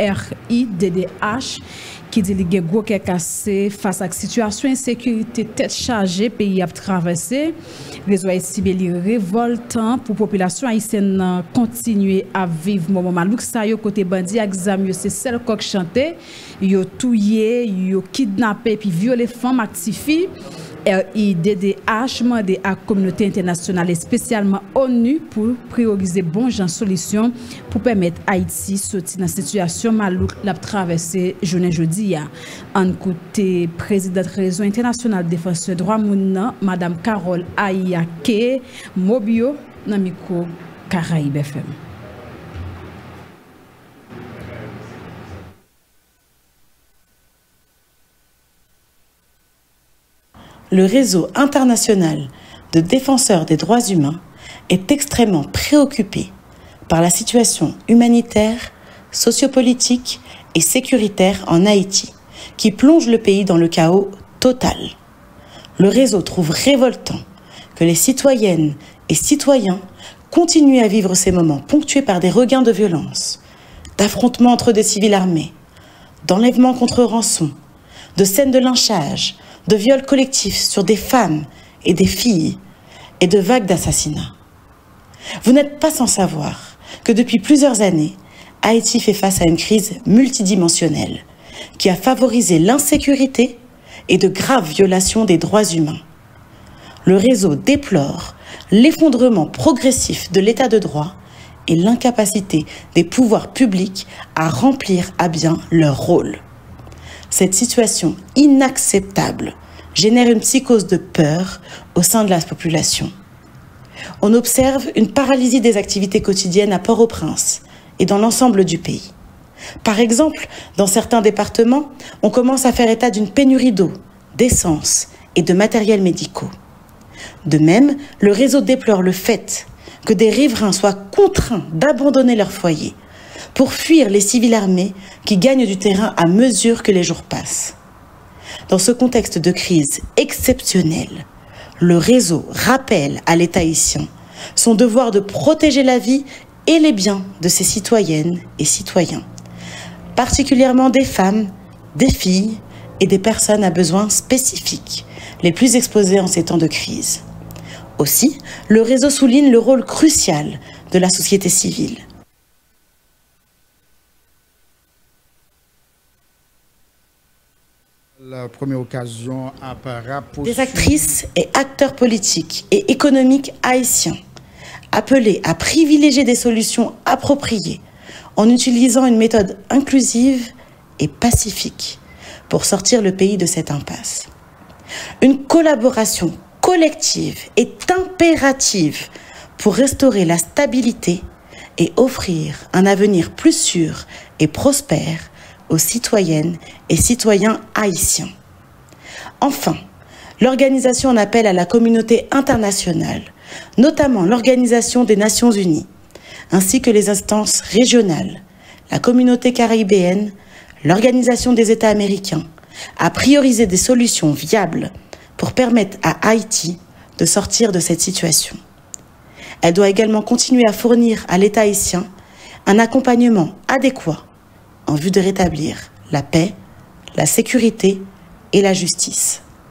RIDDH qui dit qu'il y a gros cassé face à la situation insécurité tête chargée pays a traversé. Réseau Haïti Béli révoltant pour population haïtienne continuer à vivre moment malouk ça yo côté bandi exam c'est seul coq chanté yo touyer yo kidnapper puis violer femmes actifi. RIDDH demande à la communauté internationale et spécialement ONU pour prioriser bon genre solution pour permettre Haïti de sortir dans la situation malouk la traversée journée jeudi. En côté présidente réseau international défenseur droit moun madame Carole Ayake Mobio dans micro Caraïbe FM. Le réseau international de défenseurs des droits humains est extrêmement préoccupé par la situation humanitaire, sociopolitique et sécuritaire en Haïti, qui plonge le pays dans le chaos total. Le réseau trouve révoltant que les citoyennes et citoyens continuent à vivre ces moments ponctués par des regains de violence, d'affrontements entre des civils armés, d'enlèvements contre rançon, de scènes de lynchage, de viols collectifs sur des femmes et des filles et de vagues d'assassinats. Vous n'êtes pas sans savoir que depuis plusieurs années, Haïti fait face à une crise multidimensionnelle qui a favorisé l'insécurité et de graves violations des droits humains. Le réseau déplore l'effondrement progressif de l'état de droit et l'incapacité des pouvoirs publics à remplir à bien leur rôle. Cette situation inacceptable génère une psychose de peur au sein de la population. On observe une paralysie des activités quotidiennes à Port-au-Prince et dans l'ensemble du pays. Par exemple, dans certains départements, on commence à faire état d'une pénurie d'eau, d'essence et de matériels médicaux. De même, le réseau déplore le fait que des riverains soient contraints d'abandonner leur foyer pour fuir les civils armés qui gagnent du terrain à mesure que les jours passent. Dans ce contexte de crise exceptionnelle, le réseau rappelle à l'État haïtien son devoir de protéger la vie et les biens de ses citoyennes et citoyens, particulièrement des femmes, des filles et des personnes à besoins spécifiques, les plus exposées en ces temps de crise. Aussi, le réseau souligne le rôle crucial de la société civile. La première occasion des actrices et acteurs politiques et économiques haïtiens appelés à privilégier des solutions appropriées en utilisant une méthode inclusive et pacifique pour sortir le pays de cette impasse. Une collaboration collective est impérative pour restaurer la stabilité et offrir un avenir plus sûr et prospère aux citoyennes et citoyens haïtiens. Enfin, l'organisation en appelle à la communauté internationale, notamment l'Organisation des Nations Unies, ainsi que les instances régionales, la communauté caribéenne, l'Organisation des États américains, à prioriser des solutions viables pour permettre à Haïti de sortir de cette situation. Elle doit également continuer à fournir à l'État haïtien un accompagnement adéquat en vue de rétablir la paix, la sécurité et la justice.